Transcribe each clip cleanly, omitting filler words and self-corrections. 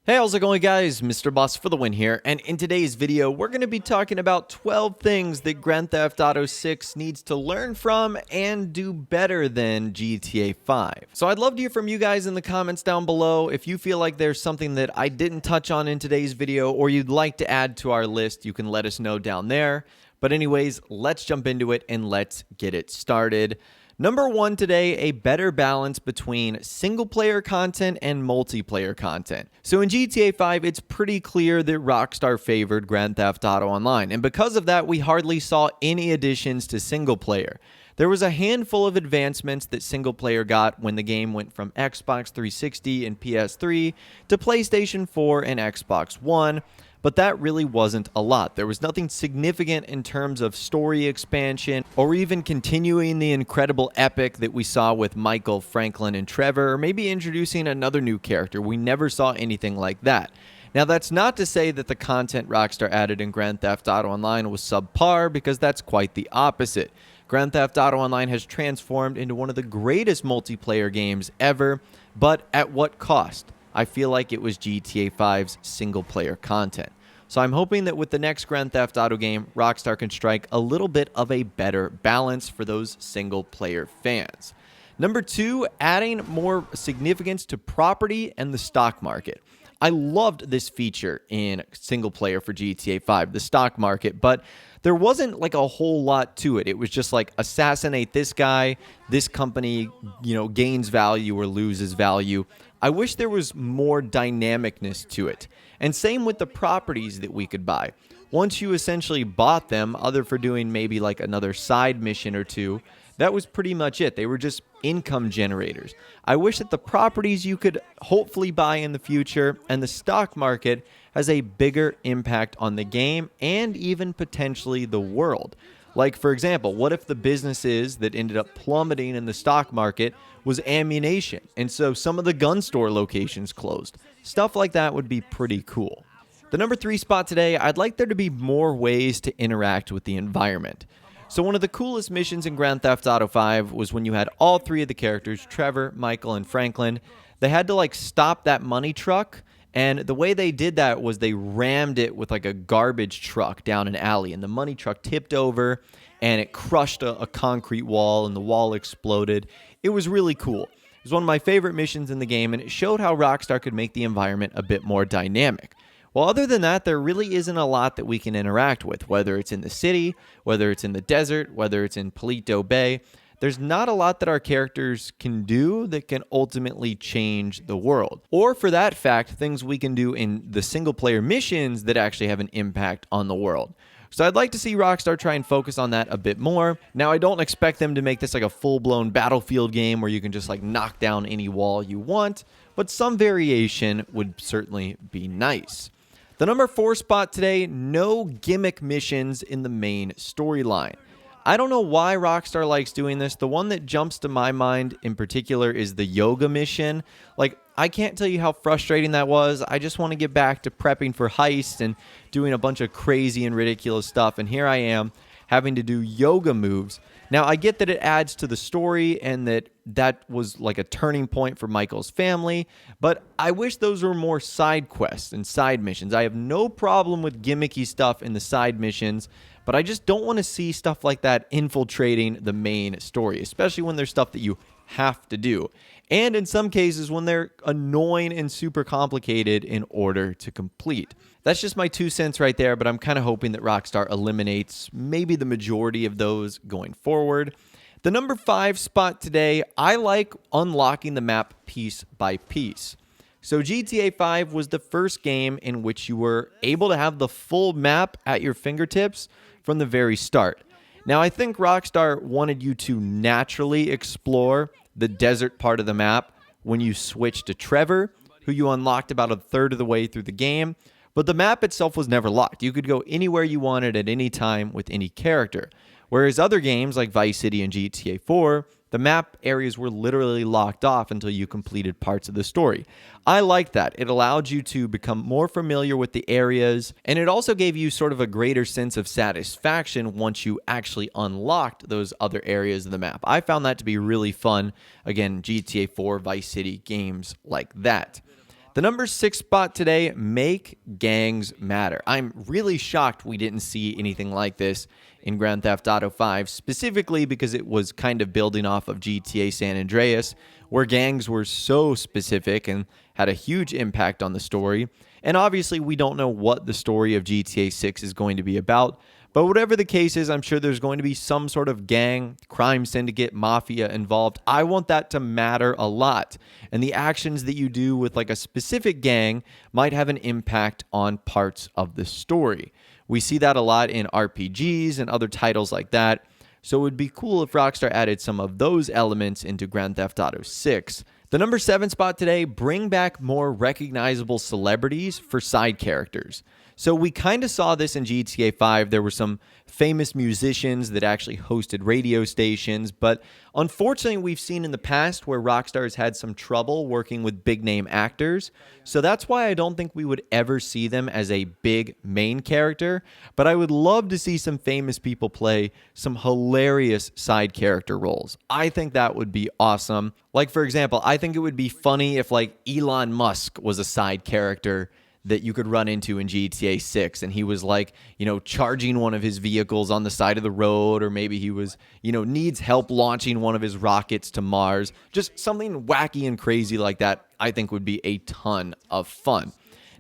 Hey, how's it going, guys? Mr. Boss for the win here, and in today's video, we're going to be talking about 12 things that Grand Theft Auto 6 needs to learn from and do better than GTA 5. So I'd love to hear from you guys in the comments down below. If you feel like there's something that I didn't touch on in today's video or you'd like to add to our list, you can let us know down there. But anyways, let's jump into it and let's get it started. Number one today, a better balance between single-player content and multiplayer content. So in GTA 5, it's pretty clear that Rockstar favored Grand Theft Auto Online, and because of that, we hardly saw any additions to single-player. There was a handful of advancements that single-player got when the game went from Xbox 360 and PS3 to PlayStation 4 and Xbox One, but that really wasn't a lot. There was nothing significant in terms of story expansion or even continuing the incredible epic that we saw with Michael, Franklin, and Trevor, or maybe introducing another new character. We never saw anything like that. Now, that's not to say that the content Rockstar added in Grand Theft Auto Online was subpar, because that's quite the opposite. Grand Theft Auto Online has transformed into one of the greatest multiplayer games ever, but at what cost? I feel like it was GTA 5's single-player content. So I'm hoping that with the next Grand Theft Auto game, Rockstar can strike a little bit of a better balance for those single-player fans. Number two, adding more significance to property and the stock market. I loved this feature in single-player for GTA 5, the stock market, but there wasn't like a whole lot to it. It was just like assassinate this guy, this company, gains value or loses value. I wish there was more dynamicness to it. And same with the properties that we could buy. Once you essentially bought them, other for doing maybe like another side mission or two, that was pretty much it. They were just income generators. I wish that the properties you could hopefully buy in the future and the stock market has a bigger impact on the game and even potentially the world. Like, for example, what if the businesses that ended up plummeting in the stock market was ammunition, and so some of the gun store locations closed? Stuff like that would be pretty cool. The number three spot today, I'd like there to be more ways to interact with the environment. So one of the coolest missions in Grand Theft Auto 5 was when you had all three of the characters, Trevor, Michael, and Franklin. They had to stop that money truck, and the way they did that was they rammed it with like a garbage truck down an alley, and the money truck tipped over and it crushed a concrete wall and the wall exploded. It was really cool. It was one of my favorite missions in the game, and it showed how Rockstar could make the environment a bit more dynamic. Well, other than that, there really isn't a lot that we can interact with, whether it's in the city, whether it's in the desert, whether it's in Paleto Bay. There's not a lot that our characters can do that can ultimately change the world. Or for that fact, things we can do in the single-player missions that actually have an impact on the world. So I'd like to see Rockstar try and focus on that a bit more. Now, I don't expect them to make this like a full-blown Battlefield game where you can just knock down any wall you want, but some variation would certainly be nice. The number four spot today, no gimmick missions in the main storyline. I don't know why Rockstar likes doing this. The one that jumps to my mind in particular is the yoga mission. I can't tell you how frustrating that was. I just want to get back to prepping for heists and doing a bunch of crazy and ridiculous stuff. And here I am having to do yoga moves. Now, I get that it adds to the story and that was like a turning point for Michael's family, but I wish those were more side quests and side missions. I have no problem with gimmicky stuff in the side missions, but I just don't want to see stuff like that infiltrating the main story, especially when there's stuff that you have to do. And in some cases, when they're annoying and super complicated in order to complete. That's just my 2 cents right there, but I'm kind of hoping that Rockstar eliminates maybe the majority of those going forward. The number five spot today, I like unlocking the map piece by piece. So GTA 5 was the first game in which you were able to have the full map at your fingertips from the very start. Now, I think Rockstar wanted you to naturally explore the desert part of the map when you switched to Trevor, who you unlocked about a third of the way through the game, but the map itself was never locked. You could go anywhere you wanted at any time with any character. Whereas other games like Vice City and GTA 4, the map areas were literally locked off until you completed parts of the story. I liked that. It allowed you to become more familiar with the areas, and it also gave you sort of a greater sense of satisfaction once you actually unlocked those other areas of the map. I found that to be really fun. Again, GTA 4, Vice City, games like that. The number 6 spot today, make gangs matter. I'm really shocked we didn't see anything like this in Grand Theft Auto 5, specifically because it was kind of building off of GTA San Andreas, where gangs were so specific and had a huge impact on the story. And obviously, we don't know what the story of GTA 6 is going to be about, but whatever the case is, I'm sure there's going to be some sort of gang, crime syndicate, mafia involved. I want that to matter a lot. And the actions that you do with like a specific gang might have an impact on parts of the story. We see that a lot in RPGs and other titles like that. So it would be cool if Rockstar added some of those elements into Grand Theft Auto 6. The number 7 spot today, bring back more recognizable celebrities for side characters. So we kind of saw this in GTA 5. There were some famous musicians that actually hosted radio stations, but unfortunately we've seen in the past where Rockstar has had some trouble working with big name actors. So that's why I don't think we would ever see them as a big main character, but I would love to see some famous people play some hilarious side character roles. I think that would be awesome. Like, for example, I think it would be funny if like Elon Musk was a side character that you could run into in GTA 6, and he was like, charging one of his vehicles on the side of the road, or maybe he was, needs help launching one of his rockets to Mars. Just something wacky and crazy like that, I think would be a ton of fun.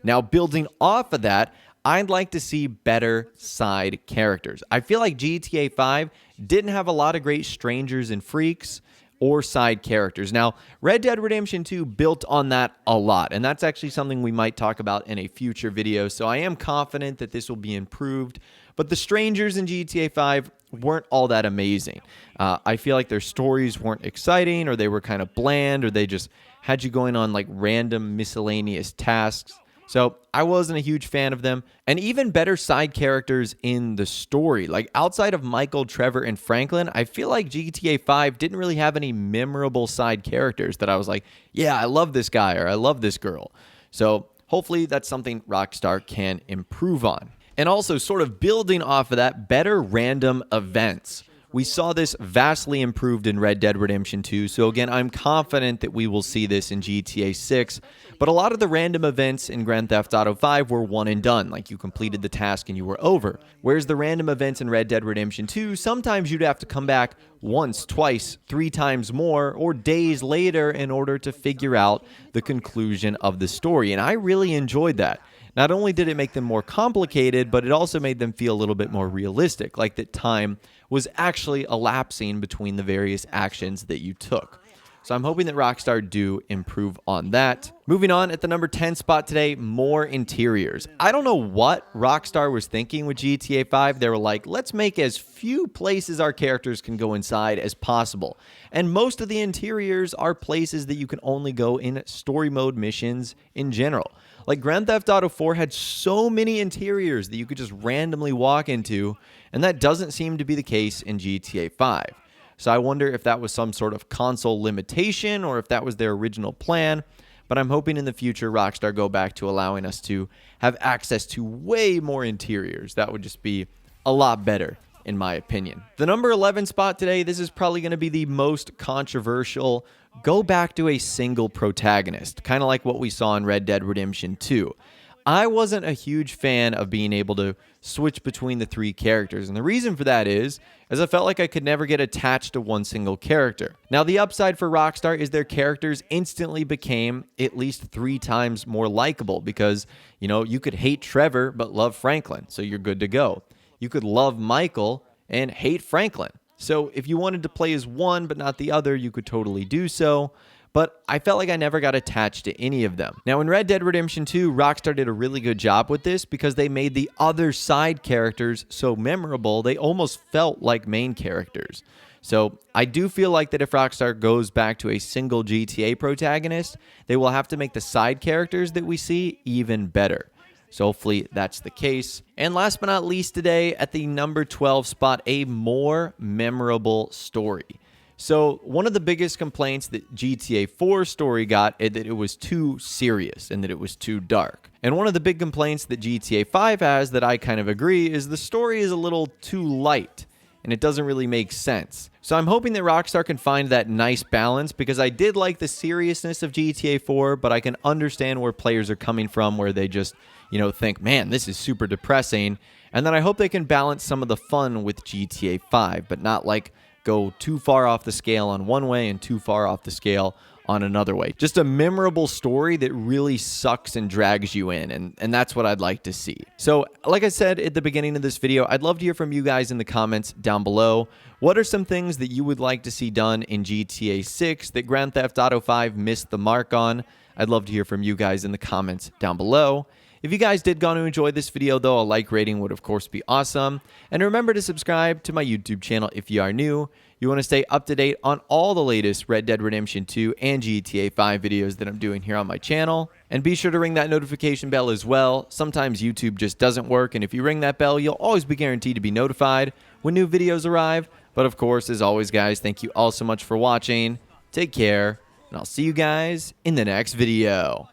Now, building off of that, I'd like to see better side characters. I feel like GTA 5 didn't have a lot of great strangers and freaks or side characters. Now, Red Dead Redemption 2 built on that a lot, and that's actually something we might talk about in a future video, so I am confident that this will be improved, but the strangers in GTA 5 weren't all that amazing. I feel like their stories weren't exciting, or they were kind of bland, or they just had you going on like random miscellaneous tasks. So I wasn't a huge fan of them. And even better side characters in the story. Like outside of Michael, Trevor, and Franklin, I feel like GTA 5 didn't really have any memorable side characters that I was like, yeah, I love this guy or I love this girl. So hopefully that's something Rockstar can improve on. And also sort of building off of that, better random events. We saw this vastly improved in Red Dead Redemption 2, so again, I'm confident that we will see this in GTA 6, but a lot of the random events in Grand Theft Auto 5 were one and done, like you completed the task and you were over. Whereas the random events in Red Dead Redemption 2, sometimes you'd have to come back once, twice, 3 times more, or days later in order to figure out the conclusion of the story, and I really enjoyed that. Not only did it make them more complicated, but it also made them feel a little bit more realistic, like that time was actually elapsing between the various actions that you took. So I'm hoping that Rockstar do improve on that. Moving on, at the number 10 spot today, more interiors. I don't know what Rockstar was thinking with GTA 5. They were like, let's make as few places our characters can go inside as possible. And most of the interiors are places that you can only go in story mode missions in general. Like Grand Theft Auto 4 had so many interiors that you could just randomly walk into, and that doesn't seem to be the case in GTA 5. So I wonder if that was some sort of console limitation or if that was their original plan, but I'm hoping in the future Rockstar go back to allowing us to have access to way more interiors. That would just be a lot better, in my opinion. The number 11 spot today, this is probably going to be the most controversial. Go back to a single protagonist, kind of like what we saw in Red Dead Redemption 2. I wasn't a huge fan of being able to switch between the 3 characters, and the reason for that is I felt like I could never get attached to one single character. Now, the upside for Rockstar is their characters instantly became at least 3 times more likable because, you could hate Trevor but love Franklin, so you're good to go. You could love Michael and hate Franklin. So if you wanted to play as one but not the other, you could totally do so. But I felt like I never got attached to any of them. Now, in Red Dead Redemption 2, Rockstar did a really good job with this because they made the other side characters so memorable, they almost felt like main characters. So I do feel like that if Rockstar goes back to a single GTA protagonist, they will have to make the side characters that we see even better. So hopefully that's the case. And last but not least today, at the number 12 spot, a more memorable story. So one of the biggest complaints that GTA 4 story got is that it was too serious and that it was too dark. And one of the big complaints that GTA 5 has that I kind of agree is the story is a little too light. and it doesn't really make sense. So I'm hoping that Rockstar can find that nice balance, because I did like the seriousness of GTA 4, but I can understand where players are coming from, where they just, think, man, this is super depressing. And then I hope they can balance some of the fun with GTA 5, but not like go too far off the scale on one way and too far off the scale on another way. Just a memorable story that really sucks and drags you in, and that's what I'd like to see. So, like I said at the beginning of this video, I'd love to hear from you guys in the comments down below. What are some things that you would like to see done in GTA 6 that Grand Theft Auto 5 missed the mark on? I'd love to hear from you guys in the comments down below. If you guys did go to enjoy this video, though, a like rating would of course be awesome. And remember to subscribe to my YouTube channel if you are new. You want to stay up to date on all the latest Red Dead Redemption 2 and GTA 5 videos that I'm doing here on my channel. And be sure to ring that notification bell as well. Sometimes YouTube just doesn't work, and if you ring that bell, you'll always be guaranteed to be notified when new videos arrive. But of course, as always, guys, thank you all so much for watching. Take care, and I'll see you guys in the next video.